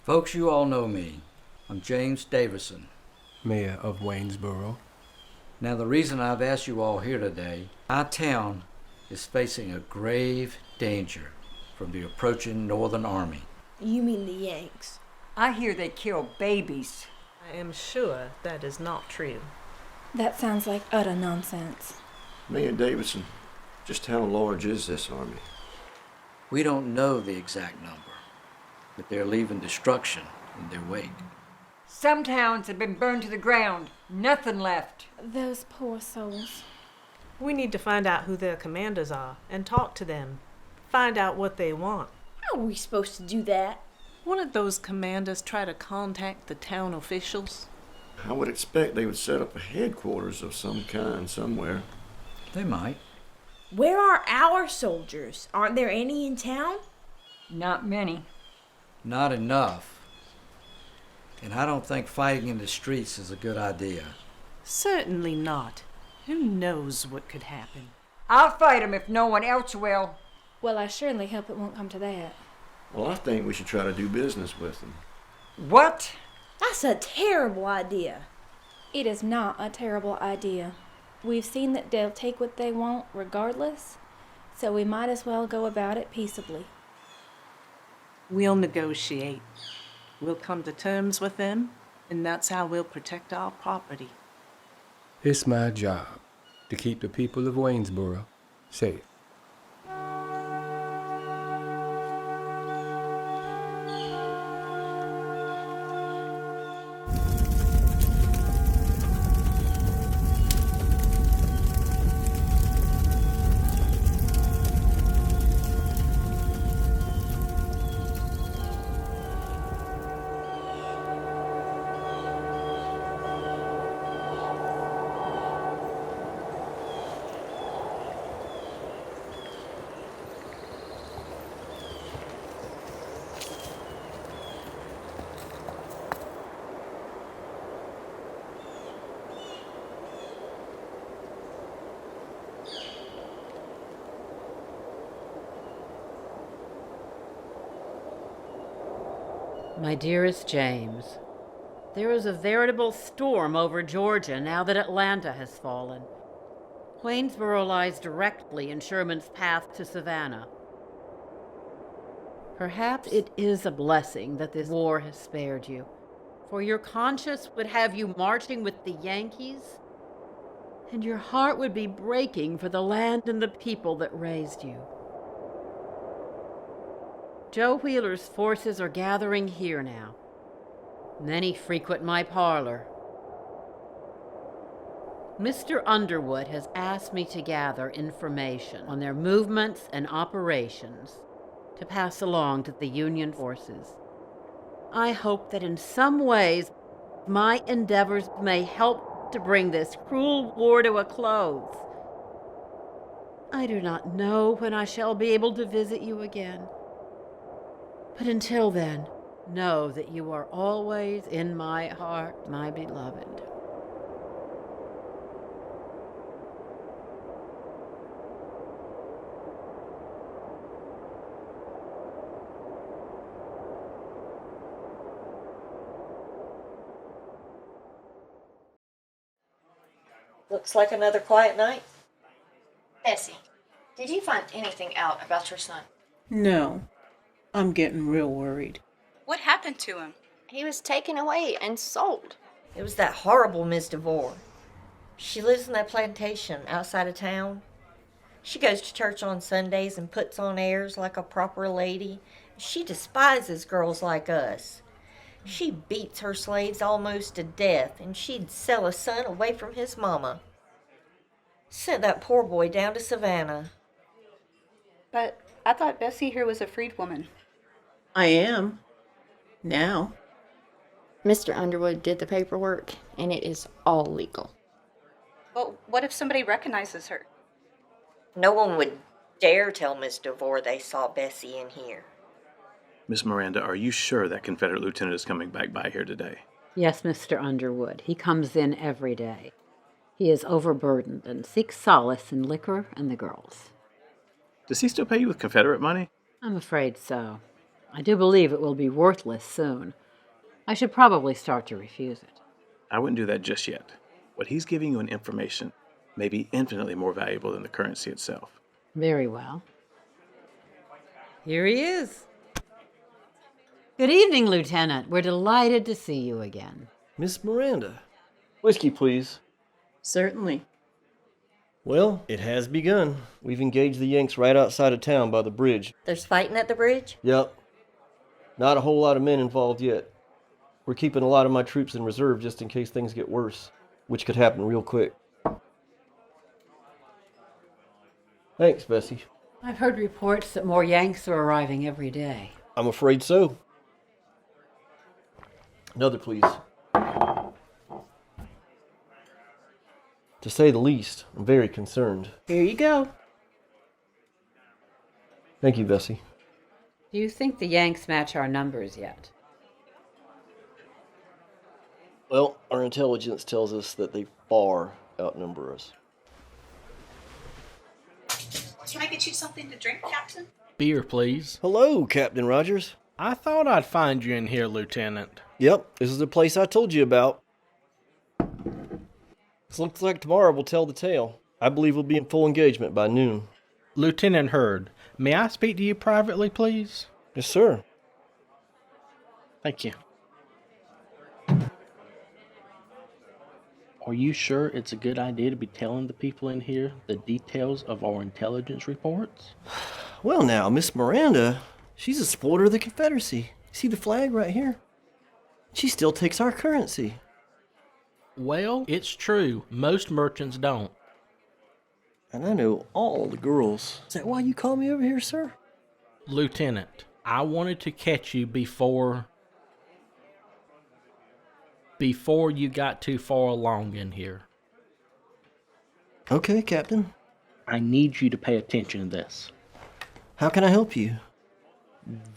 Folks, you all know me. I'm James Davison, Mayor of Waynesboro. Now, the reason I've asked you all here today, our town is facing a grave danger from the approaching Northern Army. You mean the Yanks? I hear they kill babies. I am sure that is not true. That sounds like utter nonsense. Mayor Davison, Just how large is this army? We don't know the exact number, but they're leaving destruction in their wake. Some towns have been burned to the ground. Nothing left. Those poor souls. We need to find out who their commanders are and talk to them. Find out what they want. How are we supposed to do that? Wouldn't those commanders try to contact the town officials? I would expect they would set up a headquarters of some kind somewhere. They might. Where are our soldiers? Aren't there any in town? Not many. Not enough. And I don't think fighting in the streets is a good idea. Certainly not. Who knows what could happen? I'll fight 'em if no one else will. Well, I surely hope it won't come to that. Well, I think we should try to do business with them. What? That's a terrible idea. It is not a terrible idea. We've seen that they'll take what they want regardless, so we might as well go about it peaceably. We'll negotiate. We'll come to terms with them, and that's how we'll protect our property. It's my job to keep the people of Waynesboro safe. My dearest James, there is a veritable storm over Georgia now that Atlanta has fallen. Waynesboro lies directly in Sherman's path to Savannah. Perhaps it is a blessing that this war has spared you, for your conscience would have you marching with the Yankees, and your heart would be breaking for the land and the people that raised you. Joe Wheeler's forces are gathering here now. Many frequent my parlor. Mr. Underwood has asked me to gather information on their movements and operations to pass along to the Union forces. I hope that in some ways my endeavors may help to bring this cruel war to a close. I do not know when I shall be able to visit you again. But until then, know that you are always in my heart, my beloved. Looks like another quiet night. Bessie, did you find anything out about your son? No, I'm getting real worried. What happened to him? He was taken away and sold. It was that horrible Miss DeVore. She lives in that plantation outside of town. She goes to church on Sundays and puts on airs like a proper lady. She despises girls like us. She beats her slaves almost to death, and she'd sell a son away from his mama. Sent that poor boy down to Savannah. But I thought Bessie here was a freedwoman. I am. Now. Mr. Underwood did the paperwork, and it is all legal. Well, what if somebody recognizes her? No one would dare tell Miss DeVore they saw Bessie in here. Miss Miranda, are you sure that Confederate lieutenant is coming back by here today? Yes, Mr. Underwood. He comes in every day. He is overburdened and seeks solace in liquor and the girls. Does he still pay you with Confederate money? I'm afraid so. I do believe it will be worthless soon. I should probably start to refuse it. I wouldn't do that just yet. What he's giving you in information may be infinitely more valuable than the currency itself. Very well. Here he is. Good evening, Lieutenant. We're delighted to see you again. Miss Miranda. Whiskey, please. Certainly. Well, it has begun. We've engaged the Yanks right outside of town by the bridge. There's fighting at the bridge? Yep. Not a whole lot of men involved yet. We're keeping a lot of my troops in reserve just in case things get worse, which could happen real quick. Thanks, Bessie. I've heard reports that more Yanks are arriving every day. I'm afraid so. Another, please. To say the least, I'm very concerned. Here you go. Thank you, Bessie. Do you think the Yanks match our numbers yet? Well, our intelligence tells us that they far outnumber us. Can I get you something to drink, Captain? Beer, please. Hello, Captain Rogers. I thought I'd find you in here, Lieutenant. Yep, this is the place I told you about. This looks like tomorrow will tell the tale. I believe we'll be in full engagement by noon. Lieutenant Hurd, may I speak to you privately, please? Yes, sir. Thank you. Are you sure it's a good idea to be telling the people in here the details of our intelligence reports? Well now, Miss Miranda, she's a supporter of the Confederacy. See the flag right here? She still takes our currency. Well, it's true. Most merchants don't. And I know all the girls. Is that why you called me over here, sir? Lieutenant, I wanted to catch you before you got too far along in here. Okay, Captain. I need you to pay attention to this. How can I help you?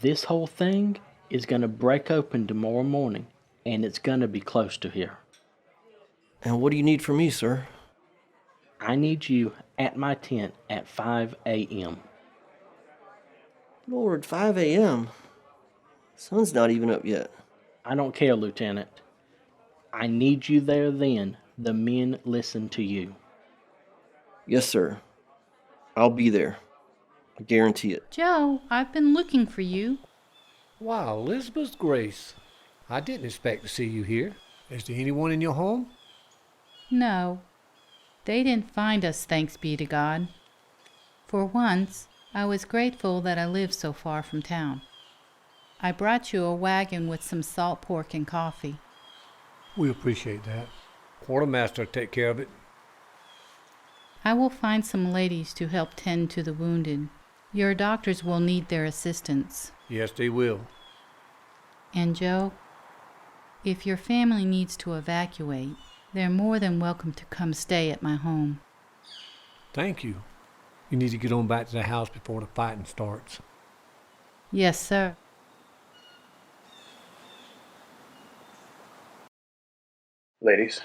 This whole thing is going to break open tomorrow morning, and it's going to be close to here. And what do you need from me, sir? I need you at my tent at 5 a.m. Lord, 5 a.m.? Sun's not even up yet. I don't care, Lieutenant. I need you there then. The men listen to you. Yes, sir. I'll be there. I guarantee it. Joe, I've been looking for you. Wow, Elizabeth Grace. I didn't expect to see you here. Is there anyone in your home? No, they didn't find us, thanks be to God. For once, I was grateful that I lived so far from town. I brought you a wagon with some salt pork and coffee. We appreciate that. Quartermaster will take care of it. I will find some ladies to help tend to the wounded. Your doctors will need their assistance. Yes, they will. And Joe, if your family needs to evacuate, they're more than welcome to come stay at my home. Thank you. You need to get on back to the house before the fighting starts. Yes, sir. Ladies,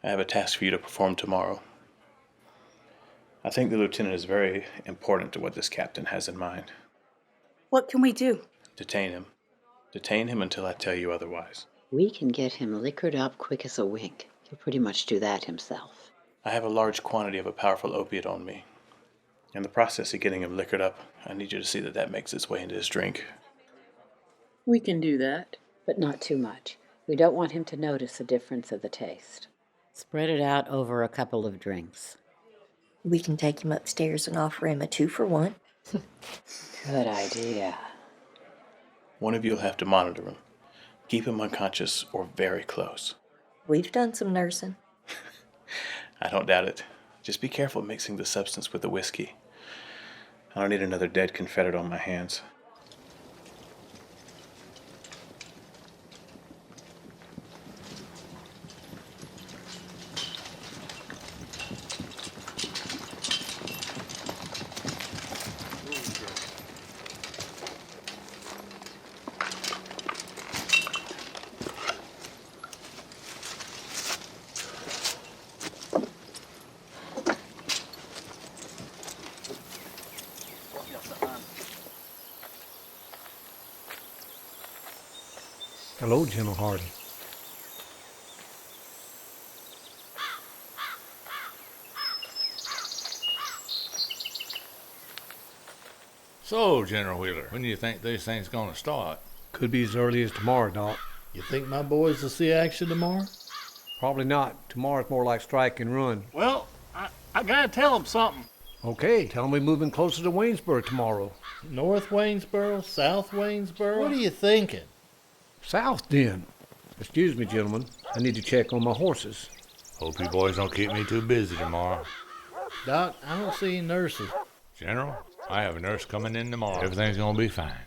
I have a task for you to perform tomorrow. I think the lieutenant is very important to what this captain has in mind. What can we do? Detain him. Detain him until I tell you otherwise. We can get him liquored up quick as a wink. He'll pretty much do that himself. I have a large quantity of a powerful opiate on me. In the process of getting him liquored up, I need you to see that that makes its way into his drink. We can do that, but not too much. We don't want him to notice the difference of the taste. Spread it out over a couple of drinks. We can take him upstairs and offer him a 2-for-1. Good idea. One of you will have to monitor him. Keep him unconscious or very close. We've done some nursing. I don't doubt it. Just be careful mixing the substance with the whiskey. I don't need another dead Confederate on my hands. Hello, General Hardy. So, General Wheeler, when do you think these things gonna start? Could be as early as tomorrow, Doc. You think my boys will see action tomorrow? Probably not. Tomorrow's more like strike and run. Well, I gotta tell them something. Okay, tell them we're moving closer to Waynesboro tomorrow. North Waynesboro, South Waynesboro? What are you thinking? South, then. Excuse me, gentlemen. I need to check on my horses. Hope you boys don't keep me too busy tomorrow. Doc, I don't see any nurses. General, I have a nurse coming in tomorrow. Everything's gonna be fine.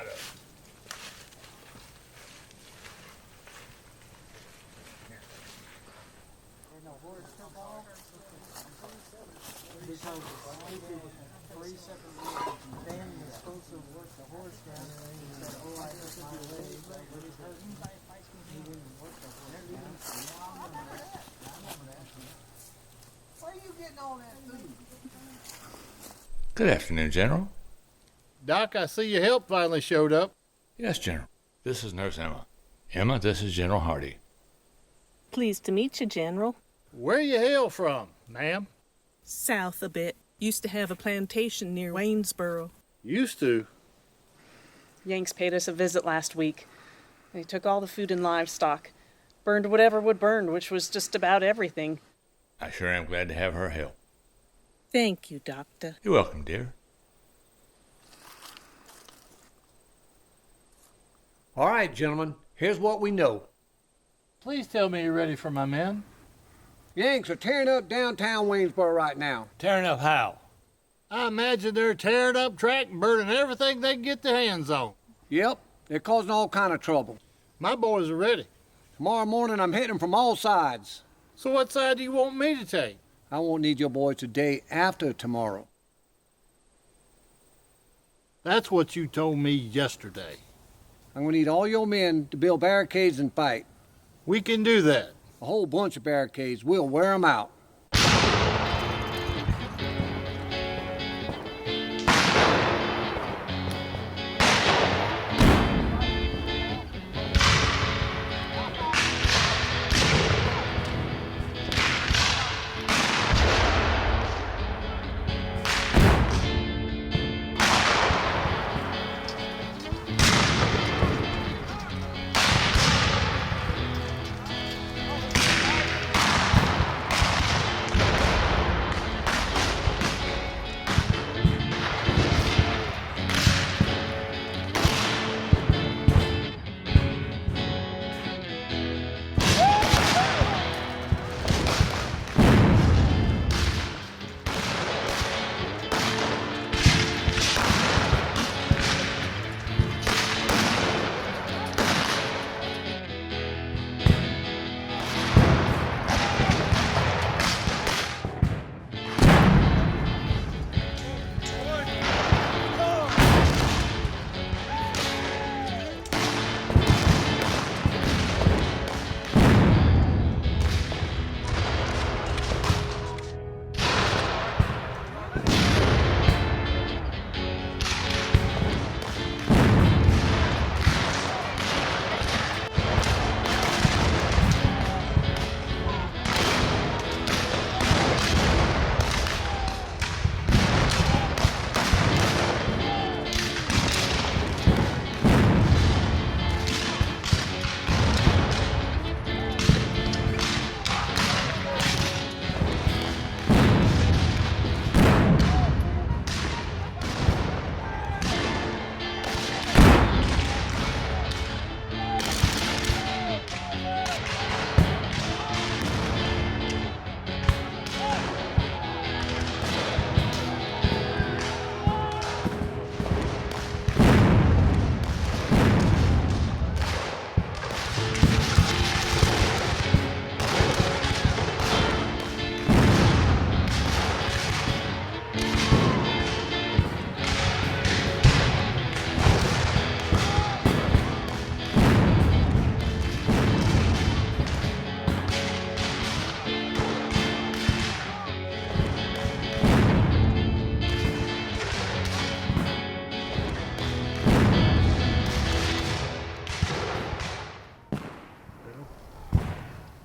out of. Good afternoon, General. Doc, I see your help finally showed up. Yes, General. This is Nurse Emma. Emma, this is General Hardy. Pleased to meet you, General. Where you hail from, ma'am? South a bit. Used to have a plantation near Waynesboro. Used to? Yanks paid us a visit last week. They took all the food and livestock. Burned whatever would burn, which was just about everything. I sure am glad to have her help. Thank you, Doctor. You're welcome, dear. All right, gentlemen, here's what we know. Please tell me you're ready for my men. Yanks are tearing up downtown Waynesboro right now. Tearing up how? I imagine they're tearing up track and burning everything they can get their hands on. Yep, they're causing all kind of trouble. My boys are ready. Tomorrow morning I'm hitting them from all sides. So what side do you want me to take? I won't need your boys today after tomorrow. That's what you told me yesterday. I'm going to need all your men to build barricades and fight. We can do that. A whole bunch of barricades. We'll wear them out.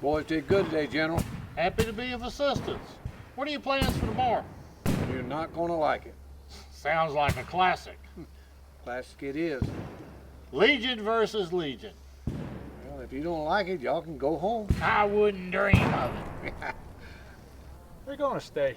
Boys did good today, General. Happy to be of assistance. What are your plans for tomorrow? You're not going to like it. Sounds like a classic. Classic it is. Legion versus Legion. Well, if you don't like it, y'all can go home. I wouldn't dream of it. We're going to stay.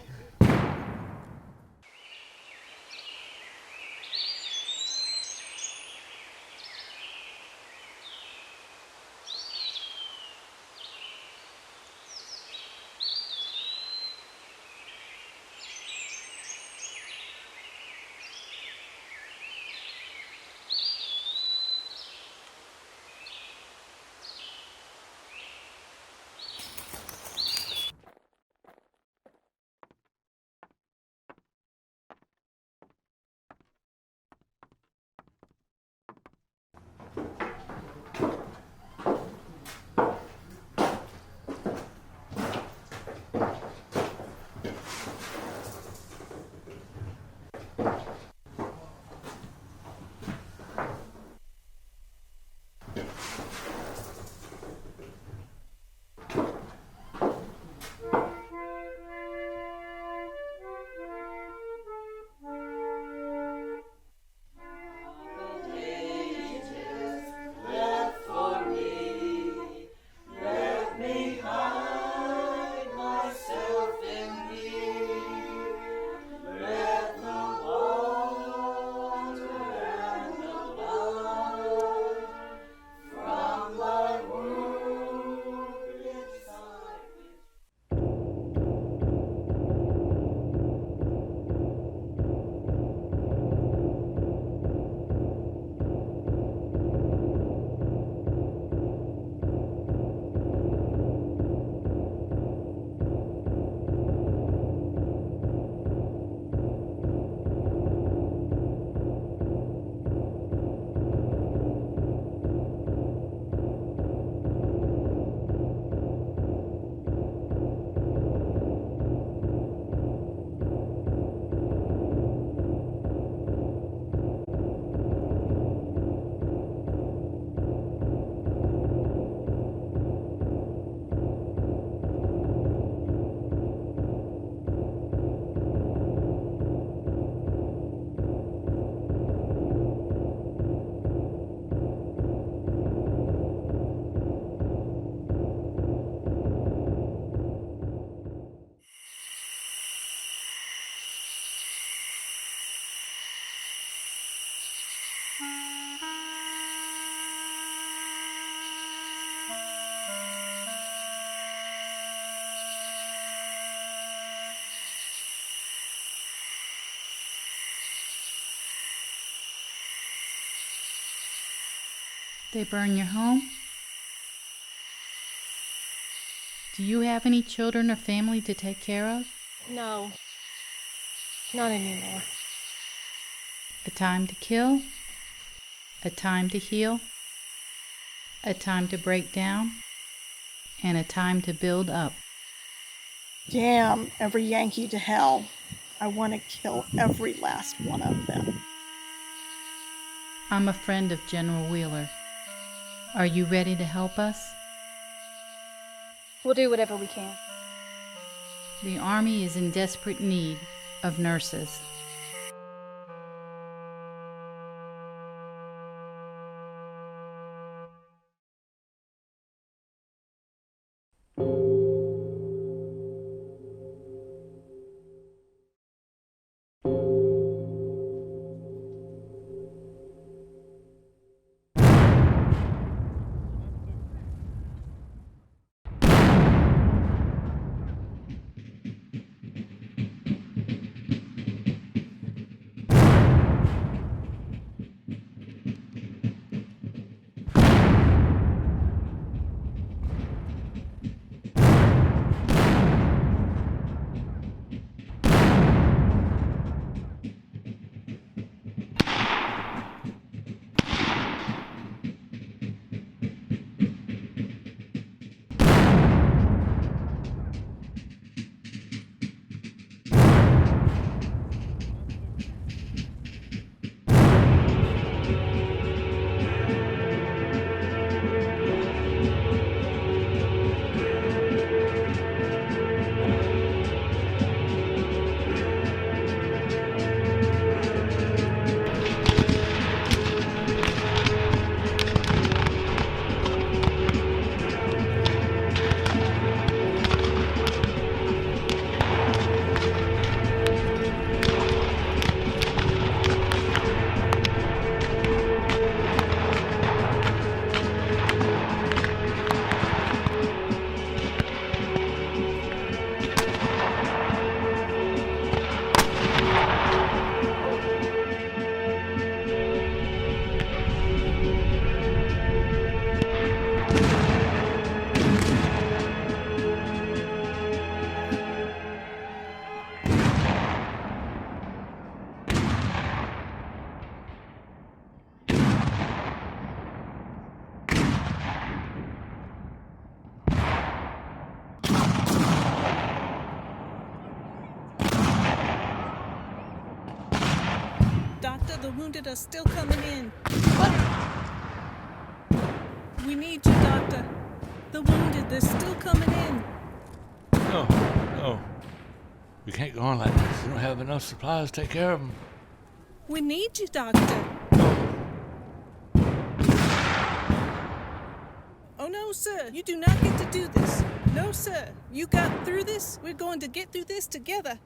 They burn your home? Do you have any children or family to take care of? No, not anymore. A time to kill? A time to heal? A time to break down? And a time to build up. Damn every Yankee to hell. I want to kill every last one of them. I'm a friend of General Wheeler. Are you ready to help us? We'll do whatever we can. The Army is in desperate need of nurses. Doctor, the wounded are still coming in. What? We need you, Doctor. The wounded, they're still coming in. No, no. We can't go on like this. We don't have enough supplies to take care of them. We need you, Doctor. Oh, no, sir. You do not get to do this. No, sir. You got through this. We're going to get through this together.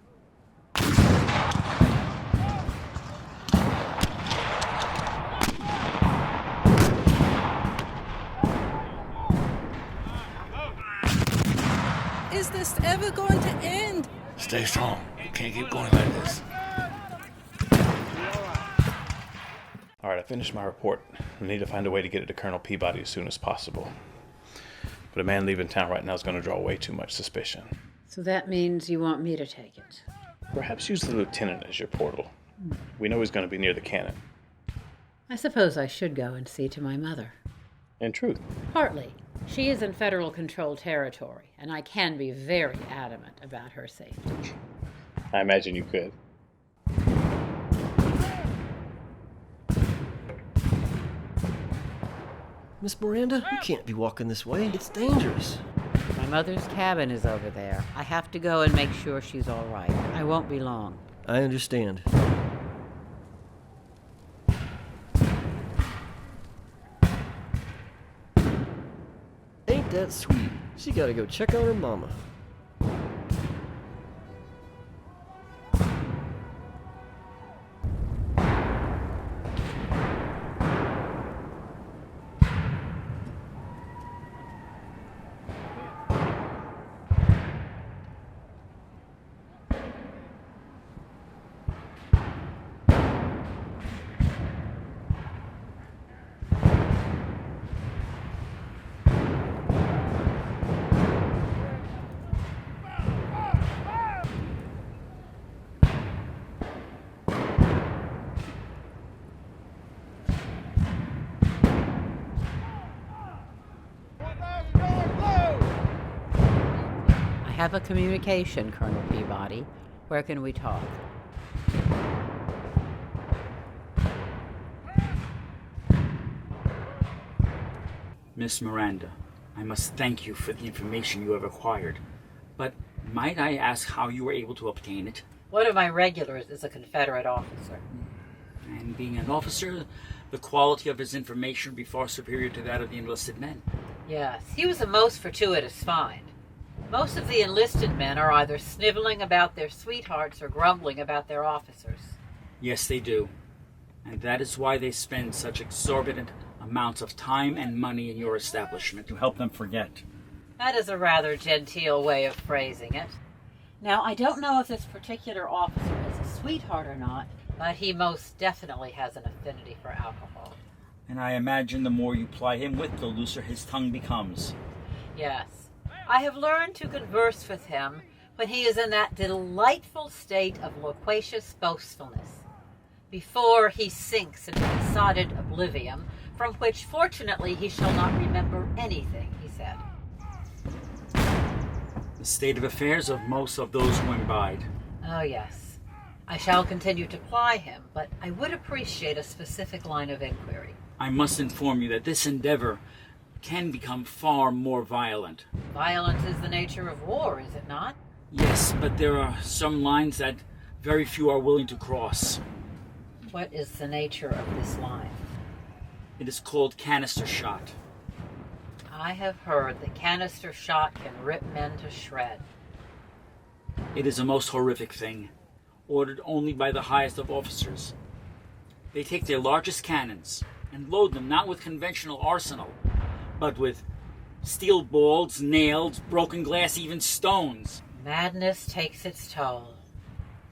Is this ever going to end? Stay strong. We can't keep going like this. All right, I finished my report. I need to find a way to get it to Colonel Peabody as soon as possible. But a man leaving town right now is going to draw way too much suspicion. So that means you want me to take it? Perhaps use the lieutenant as your portal. We know he's going to be near the cannon. I suppose I should go and see to my mother. In truth. Partly. She is in federal-controlled territory, and I can be very adamant about her safety. I imagine you could. Miss Miranda, you can't be walking this way. It's dangerous. My mother's cabin is over there. I have to go and make sure she's all right. I won't be long. I understand. Ain't that sweet? She gotta go check on her mama. have a communication, Colonel Peabody. Where can we talk? Miss Miranda, I must thank you for the information you have acquired. But might I ask how you were able to obtain it? One of my regulars is a Confederate officer. And being an officer, the quality of his information would be far superior to that of the enlisted men. Yes, he was a most fortuitous find. Most of the enlisted men are either sniveling about their sweethearts or grumbling about their officers. Yes, they do. And that is why they spend such exorbitant amounts of time and money in your establishment to help them forget. That is a rather genteel way of phrasing it. Now, I don't know if this particular officer is a sweetheart or not, but he most definitely has an affinity for alcohol. And I imagine the more you ply him with, the looser his tongue becomes. Yes. I have learned to converse with him when he is in that delightful state of loquacious boastfulness, before he sinks into besotted oblivion, from which fortunately he shall not remember anything he said. The state of affairs of most of those who imbibe. Oh, yes. I shall continue to ply him, but I would appreciate a specific line of inquiry. I must inform you that this endeavor can become far more violent. Violence is the nature of war, is it not? Yes, but there are some lines that very few are willing to cross. What is the nature of this line? It is called canister shot. I have heard that canister shot can rip men to shreds. It is a most horrific thing, ordered only by the highest of officers. They take their largest cannons and load them not with conventional arsenal, but with steel balls, nails, broken glass, even stones. Madness takes its toll.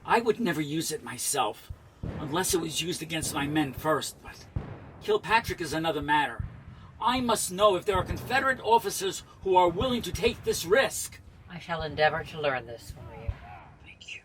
I would never use it myself, unless it was used against my men first, but Kilpatrick is another matter. I must know if there are Confederate officers who are willing to take this risk. I shall endeavor to learn this for you. Thank you.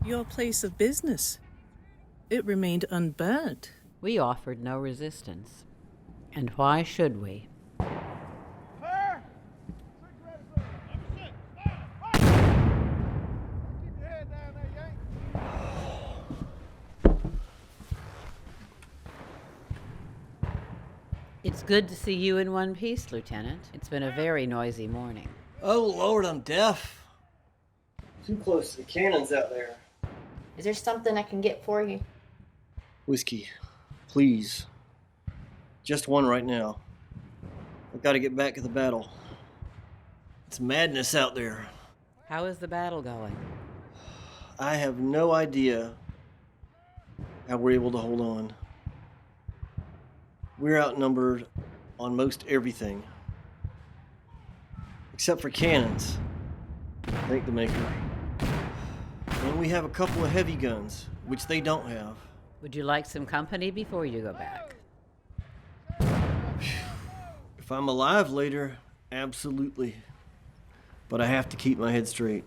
Your place of business. It remained unburnt. We offered no resistance. And why should we? It's good to see you in one piece, Lieutenant. It's been a very noisy morning. Oh, Lord, I'm deaf. Too close to the cannons out there. Is there something I can get for you? Whiskey, please. Just one right now. I've got to get back to the battle. It's madness out there. How is the battle going? I have no idea how we're able to hold on. We're outnumbered on most everything. Except for cannons. Thank the Maker. And we have a couple of heavy guns, which they don't have. Would you like some company before you go back? If I'm alive later, absolutely. But I have to keep my head straight.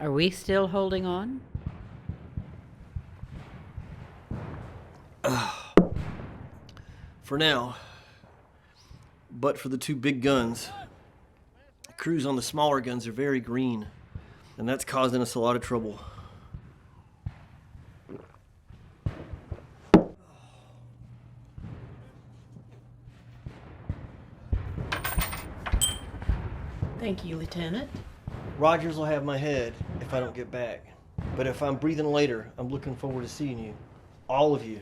Are we still holding on? For now. But for the two big guns, the crews on the smaller guns are very green, and that's causing us a lot of trouble. Thank you, Lieutenant. Rogers will have my head if I don't get back. But if I'm breathing later, I'm looking forward to seeing you. All of you.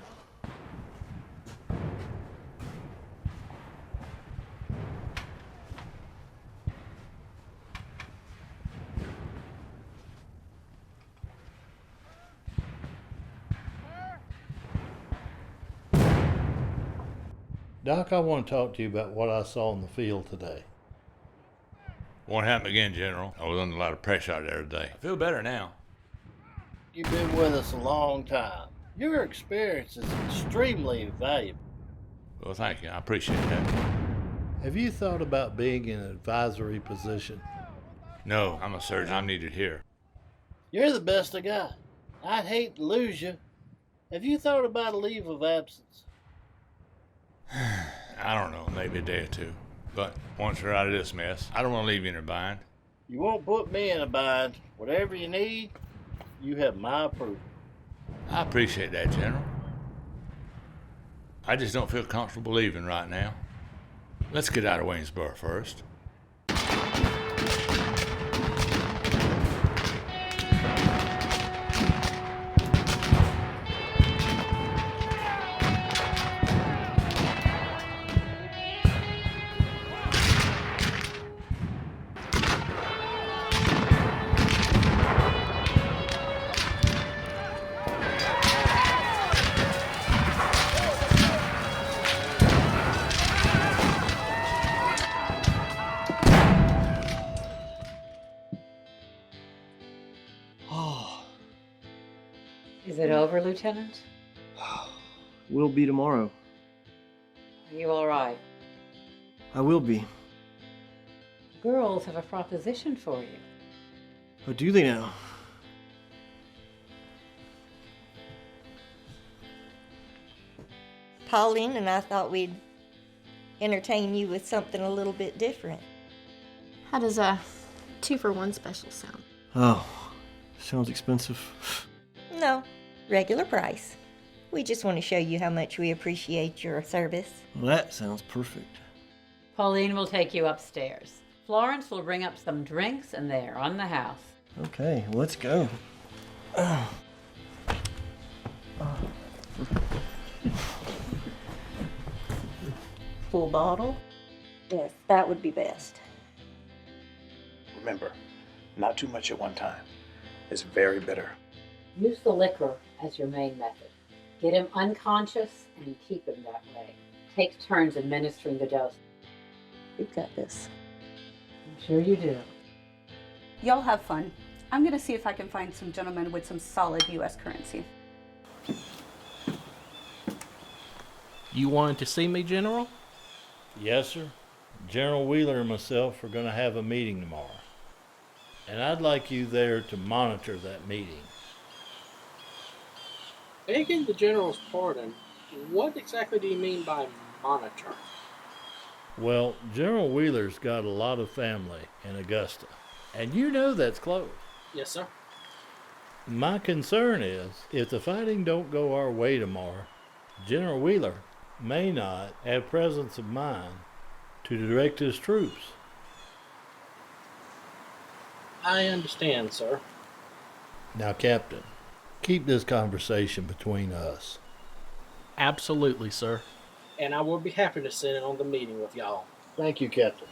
Doc, I want to talk to you about what I saw in the field today. Won't happen again, General. I was under a lot of pressure out there today. I feel better now. You've been with us a long time. Your experience is extremely valuable. Well, thank you. I appreciate that. Have you thought about being in an advisory position? No, I'm a surgeon. I'm needed here. You're the best I got. I'd hate to lose you. Have you thought about a leave of absence? I don't know, maybe a day or two. But once we're out of this mess, I don't want to leave you in a bind. You won't put me in a bind. Whatever you need, you have my approval. I appreciate that, General. I just don't feel comfortable leaving right now. Let's get out of Waynesboro first. Is it over, Lieutenant? Will be tomorrow. Are you all right? I will be. Girls have a proposition for you. Oh, do they now? Pauline and I thought we'd entertain you with something a little bit different. How does a 2-for-1 special sound? Oh, sounds expensive. No, regular price. We just want to show you how much we appreciate your service. Well, that sounds perfect. Pauline will take you upstairs. Florence will bring up some drinks, and they are on the house. Okay, let's go. Full bottle? Yes, that would be best. Remember, not too much at one time. It's very bitter. Use the liquor as your main method. Get him unconscious and keep him that way. Take turns administering the dose. We've got this. I'm sure you do. Y'all have fun. I'm gonna see if I can find some gentlemen with some solid U.S. currency. You wanted to see me, General? Yes, sir. General Wheeler and myself are going to have a meeting tomorrow. and I'd like you there to monitor that meeting. Begging the General's pardon, what exactly do you mean by monitor? Well, General Wheeler's got a lot of family in Augusta, and you know that's close. Yes, sir. My concern is, if the fighting don't go our way tomorrow, General Wheeler may not have presence of mind to direct his troops. I understand, sir. Now, Captain, keep this conversation between us. Absolutely, sir. And I will be happy to sit in on the meeting with y'all. Thank you, Captain.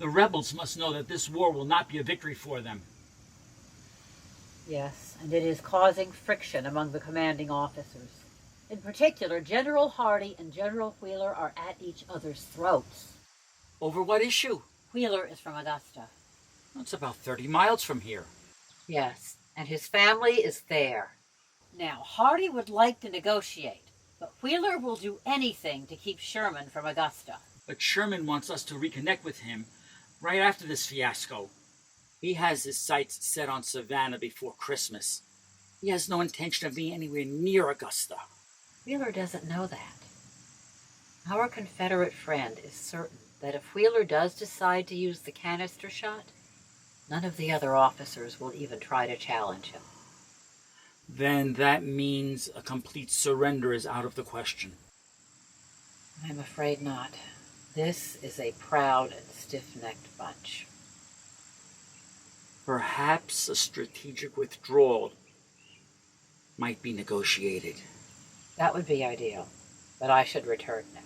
The rebels must know that this war will not be a victory for them. Yes, and it is causing friction among the commanding officers. In particular, General Hardee and General Wheeler are at each other's throats. Over what issue? Wheeler is from Augusta. It's about 30 miles from here. Yes, and his family is there. Now, Hardee would like to negotiate, but Wheeler will do anything to keep Sherman from Augusta. But Sherman wants us to reconnect with him right after this fiasco. He has his sights set on Savannah before Christmas. He has no intention of being anywhere near Augusta. Wheeler doesn't know that. Our Confederate friend is certain that if Wheeler does decide to use the canister shot, none of the other officers will even try to challenge him. Then that means a complete surrender is out of the question. I'm afraid not. This is a proud and stiff-necked bunch. Perhaps a strategic withdrawal might be negotiated. That would be ideal, but I should return now.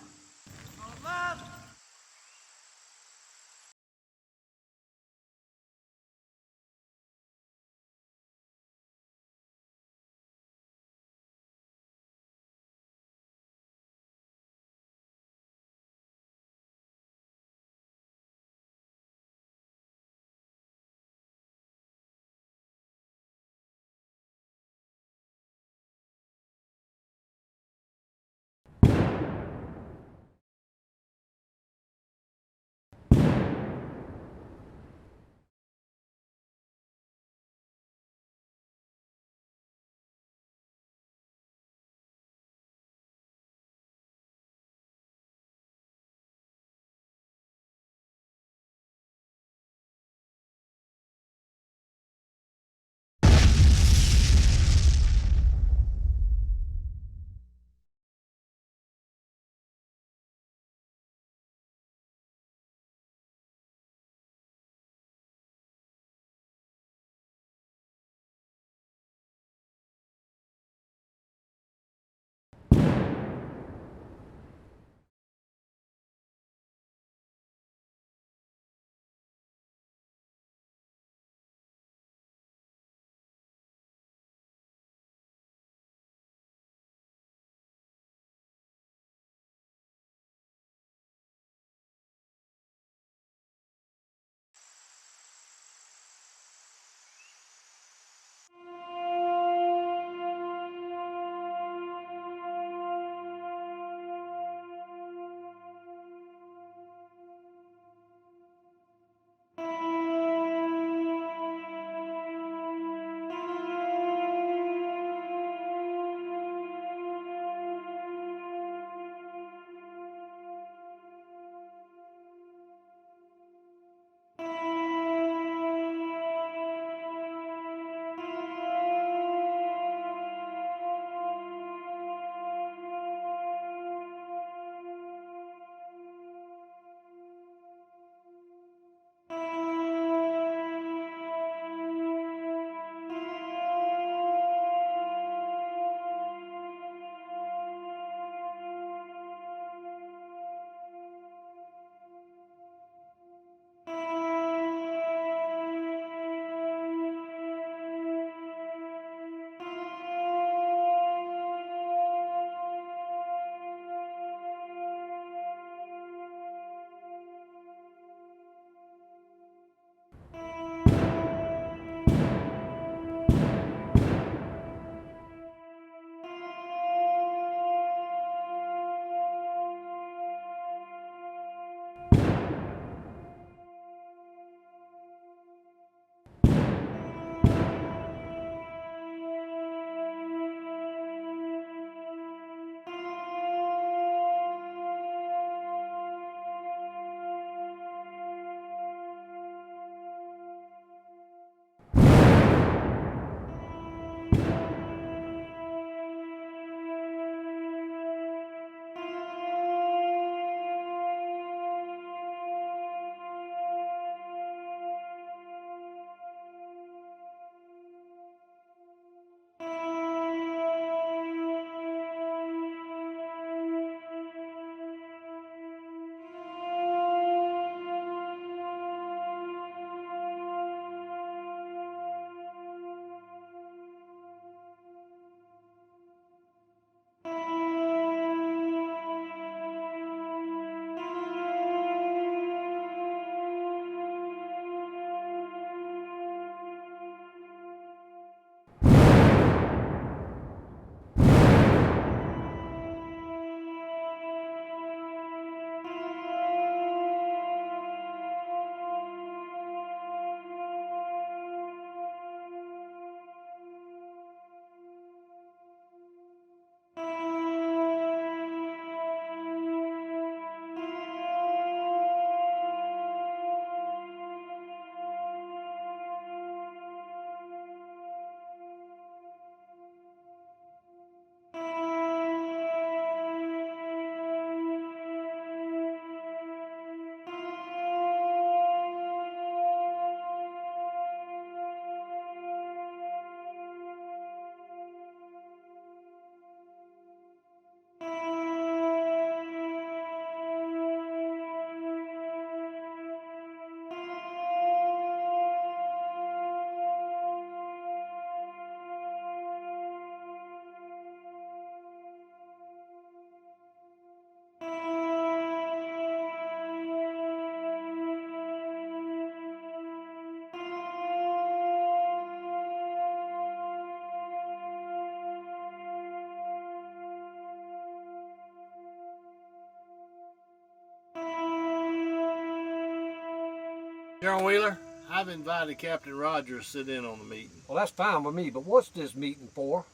General Wheeler, I've invited Captain Rogers to sit in on the meeting. Well, that's fine with me, but what's this meeting for?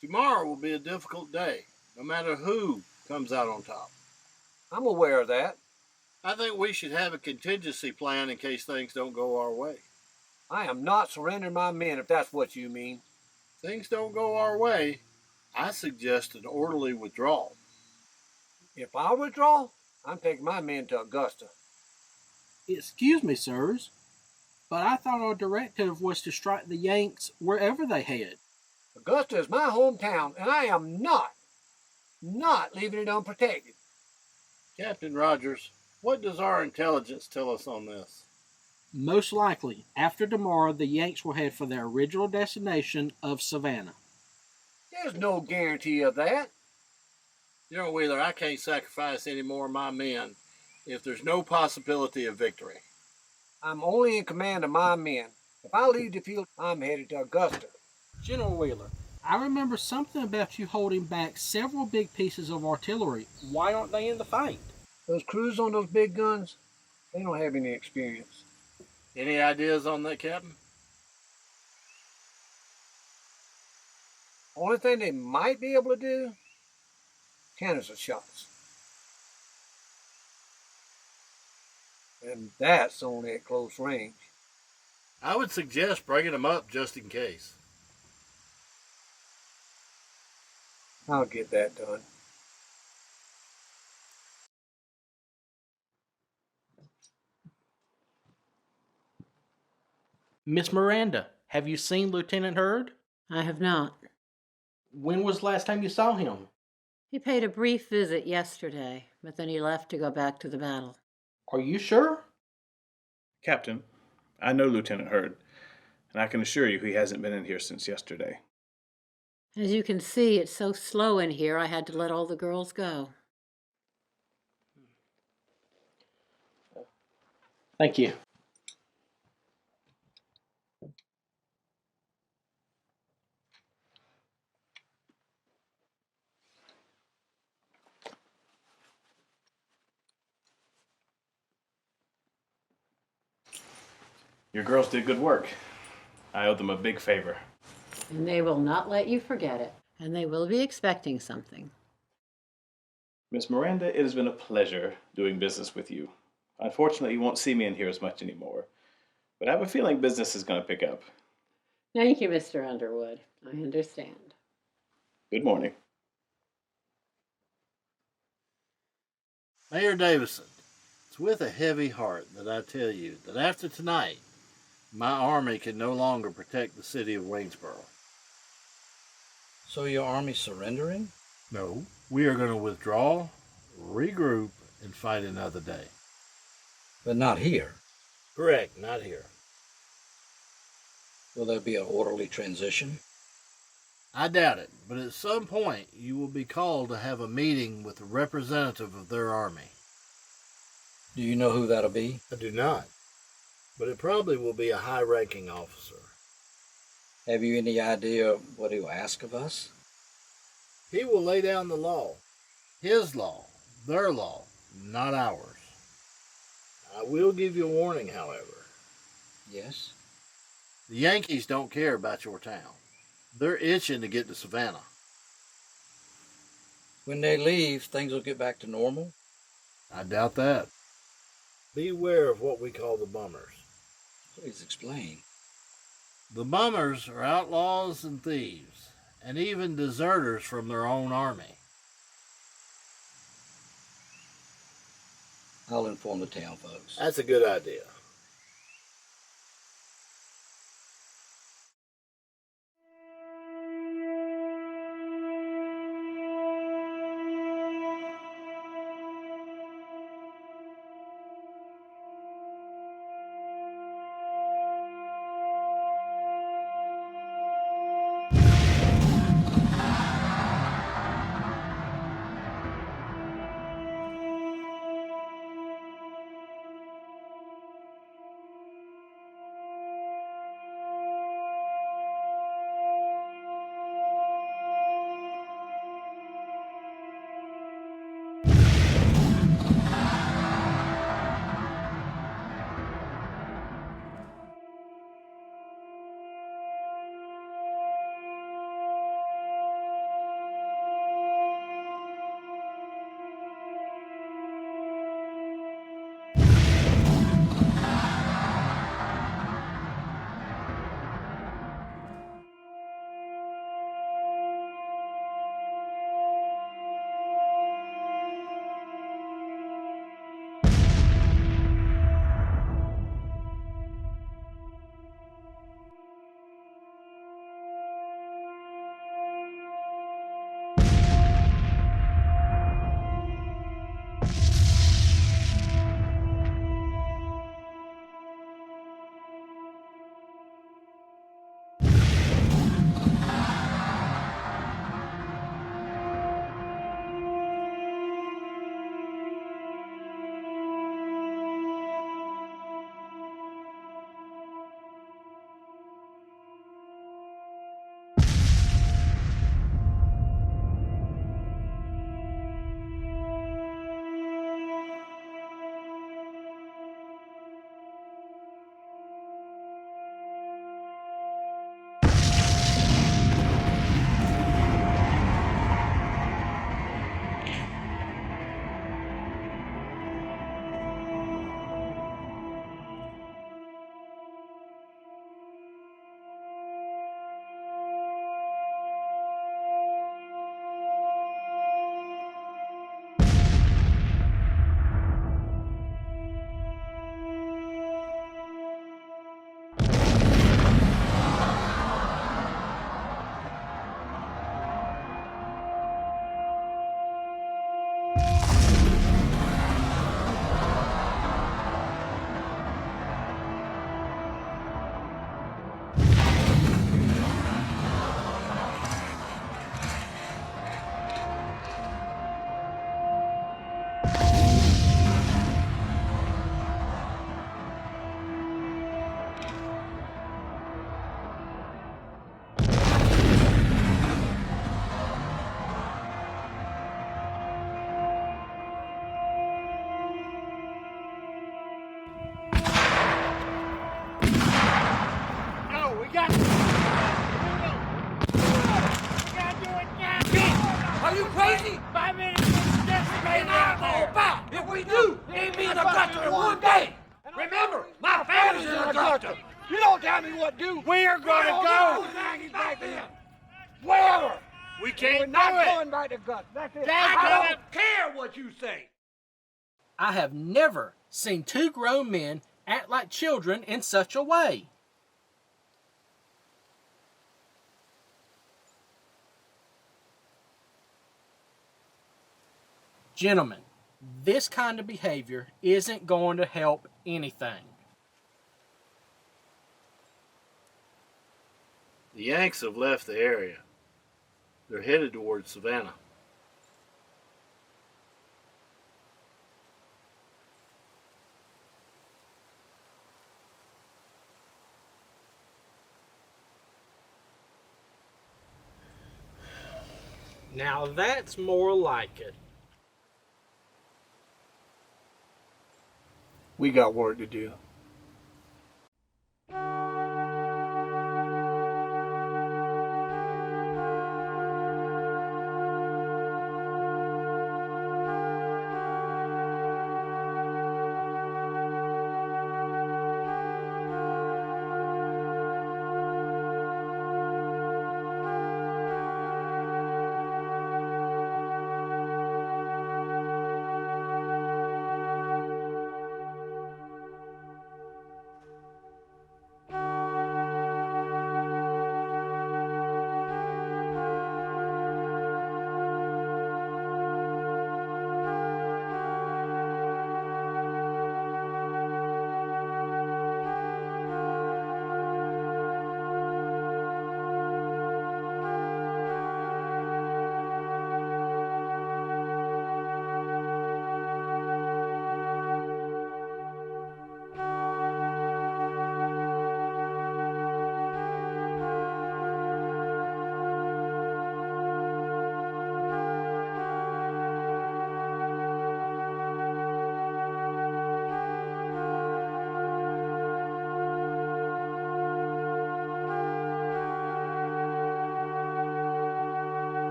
Tomorrow will be a difficult day, no matter who comes out on top. I'm aware of that. I think we should have a contingency plan in case things don't go our way. I am not surrendering my men, if that's what you mean. Things don't go our way, I suggest an orderly withdrawal. If I withdraw, I'm taking my men to Augusta. Excuse me, sirs, but I thought our directive was to strike the Yanks wherever they head. Augusta is my hometown, and I am not leaving it unprotected. Captain Rogers, what does our intelligence tell us on this? Most likely, after tomorrow, the Yanks will head for their original destination of Savannah. There's no guarantee of that. General Wheeler, I can't sacrifice any more of my men if there's no possibility of victory. I'm only in command of my men. If I leave the field, I'm headed to Augusta. General Wheeler, I remember something about you holding back several big pieces of artillery. Why aren't they in the fight? Those crews on those big guns, they don't have any experience. Any ideas on that, Captain? Only thing they might be able to do, canister shots. And that's only at close range. I would suggest bringing them up just in case. I'll get that done. Miss Miranda, have you seen Lieutenant Hurd? I have not. When was the last time you saw him? He paid a brief visit yesterday, but then he left to go back to the battle. Are you sure? Captain, I know Lieutenant Hurd, and I can assure you he hasn't been in here since yesterday. As you can see, it's so slow in here, I had to let all the girls go. Thank you. Your girls did good work. I owe them a big favor. And they will not let you forget it. And they will be expecting something. Miss Miranda, it has been a pleasure doing business with you. Unfortunately, you won't see me in here as much anymore. But I have a feeling business is going to pick up. Thank you, Mr. Underwood. I understand. Good morning. Mayor Davison, it's with a heavy heart that I tell you that after tonight, my army can no longer protect the city of Waynesboro. So your army's surrendering? No, we are going to withdraw, regroup, and fight another day. But not here. Correct, not here. Will there be an orderly transition? I doubt it, but at some point you will be called to have a meeting with a representative of their army. Do you know who that'll be? I do not, but it probably will be a high-ranking officer. Have you any idea what he'll ask of us? He will lay down the law. His law, their law, not ours. I will give you a warning, however. Yes? The Yankees don't care about your town. They're itching to get to Savannah. When they leave, things will get back to normal? I doubt that. Beware of what we call the bummers. Please explain. The bummers are outlaws and thieves, and even deserters from their own army. I'll inform the town folks. That's a good idea. Are you crazy? 5 minutes decimated out there. Back. If we do, it means Augusta in one day. Remember, my family's in Augusta. You don't tell me what to do. We're gonna go. Back then. Wherever. We can't We're not do it. going back to Augusta. That's it. That's I it. don't care what you say. I have never seen two grown men act like children in such a way. Gentlemen, this kind of behavior isn't going to help anything. The Yanks have left the area. They're headed towards Savannah. Now that's more like it. We got work to do.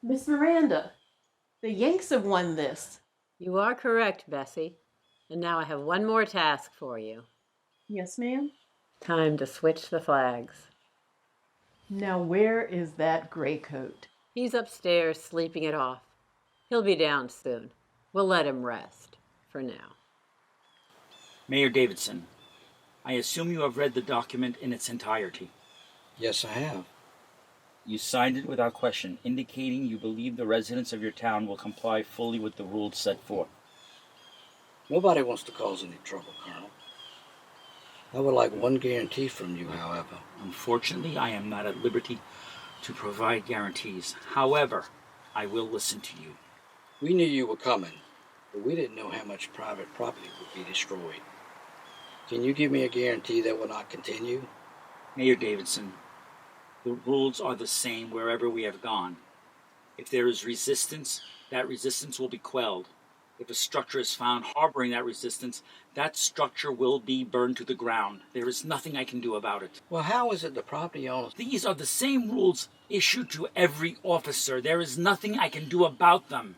Miss Miranda, the Yanks have won this. You are correct, Bessie. And now I have one more task for you. Yes, ma'am? Time to switch the flags. Now where is that gray coat? He's upstairs sleeping it off. He'll be down soon. We'll let him rest for now. Mayor Davidson, I assume you have read the document in its entirety. Yes, I have. You signed it without question, indicating you believe the residents of your town will comply fully with the rules set forth. Nobody wants to cause any trouble, Colonel. I would like one guarantee from you, however. Unfortunately, I am not at liberty to provide guarantees. However, I will listen to you. We knew you were coming, but we didn't know how much private property would be destroyed. Can you give me a guarantee that will not continue? Mayor Davidson, the rules are the same wherever we have gone. If there is resistance, that resistance will be quelled. If a structure is found harboring that resistance, that structure will be burned to the ground. There is nothing I can do about it. Well, how is it the property owners... These are the same rules issued to every officer. There is nothing I can do about them.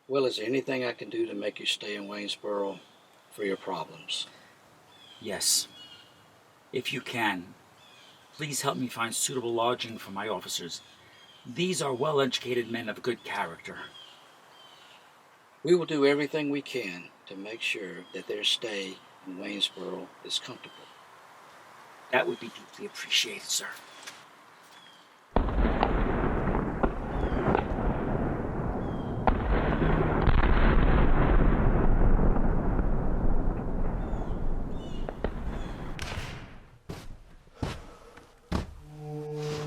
Well, is there anything I can do to make you stay in Waynesboro for your problems? Yes. If you can, please help me find suitable lodging for my officers. These are well-educated men of good character. We will do everything we can to make sure that their stay in Waynesboro is comfortable. That would be deeply appreciated, sir.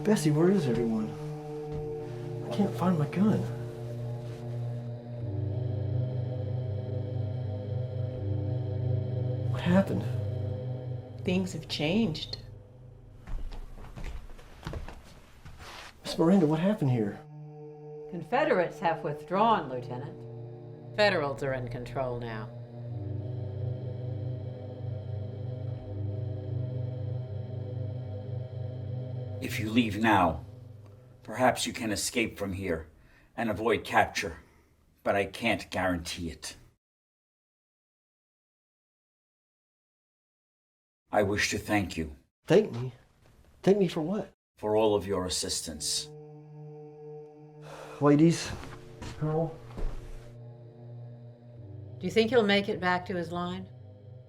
Bessie, where is everyone? I can't find my gun. What happened? Things have changed. Miss Miranda, what happened here? Confederates have withdrawn, Lieutenant. Federals are in control now. If you leave now, perhaps you can escape from here and avoid capture, but I can't guarantee it. I wish to thank you. Thank me? Thank me for what? For all of your assistance. Ladies, Colonel. Do you think he'll make it back to his line?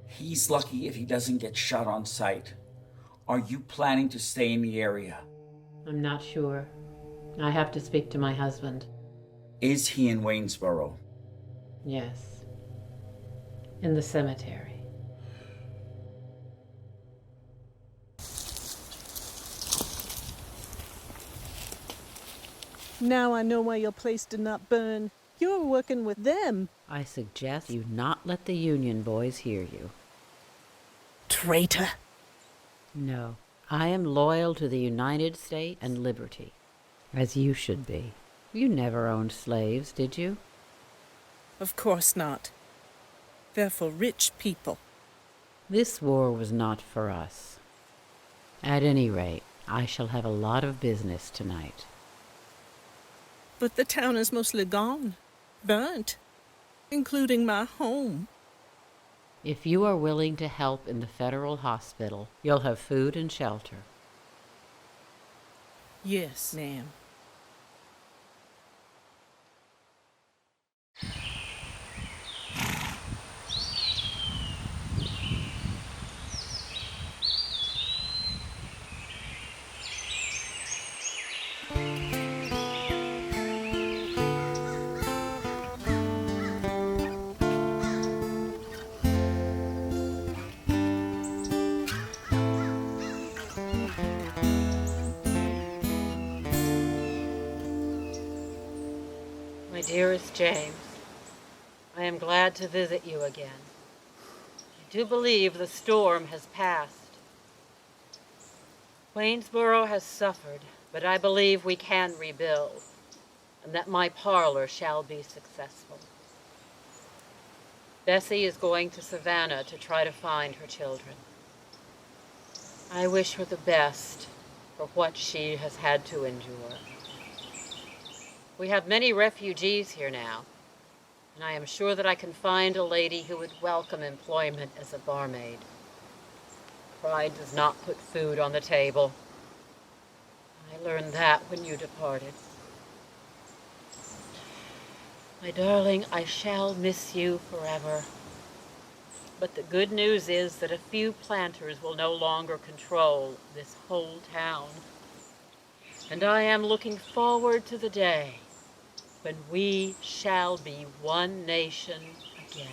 He's lucky if he doesn't get shot on sight. Are you planning to stay in the area? I'm not sure. I have to speak to my husband. Is he in Waynesboro? Yes. In the cemetery. Now I know why your place did not burn. You were working with them. I suggest you not let the Union boys hear you. Traitor. No, I am loyal to the United States and liberty, as you should be. You never owned slaves, did you? Of course not. They're for rich people. This war was not for us. At any rate, I shall have a lot of business tonight. But the town is mostly gone, burnt, including my home. If you are willing to help in the federal hospital, you'll have food and shelter. Yes, ma'am. My dearest James, I am glad to visit you again. I do believe the storm has passed. Waynesboro has suffered, but I believe we can rebuild, and that my parlor shall be successful. Bessie is going to Savannah to try to find her children. I wish her the best for what she has had to endure. We have many refugees here now, and I am sure that I can find a lady who would welcome employment as a barmaid. Pride does not put food on the table. I learned that when you departed. My darling, I shall miss you forever. But the good news is that a few planters will no longer control this whole town. And I am looking forward to the day when we shall be one nation again.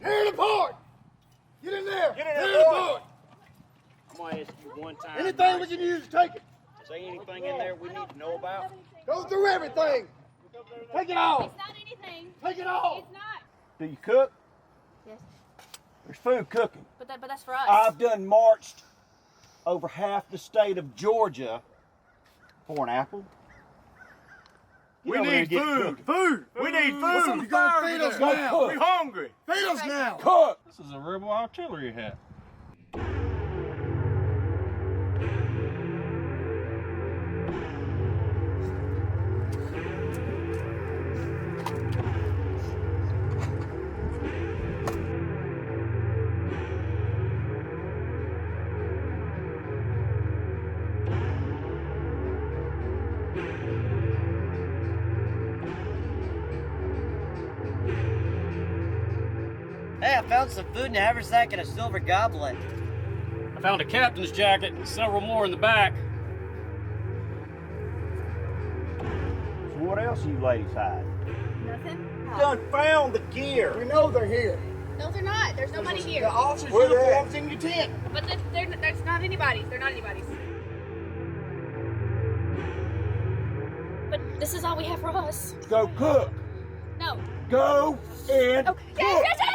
Tear it apart! Get in there! Get in Tear there, it boy. apart! I'm gonna ask you one time. Anything we can use, take it. Is there anything in there we need to know about? Go through everything. Take it all. It's not anything. Take it all. It's not. Do you cook? Yes. There's food cooking. But that's for us. I've done marched over half the state of Georgia for an apple. We need food. Food. We need food. What's on the fire Feed over us there? now. We're hungry. Feed us now. Cook. This is a rebel artillery hat. Hey, I found some food in a haversack and a silver goblet. I found a captain's jacket and several more in the back. So what else you ladies hide? Nothing. Done found the gear. We know they're here. No, they're not. There's nobody here. The officers' Where they at? uniforms in your tent. But that's not anybody's. They're not anybody's. But this is all we have for us. Go cook. No. Go and Okay. cook. Yes.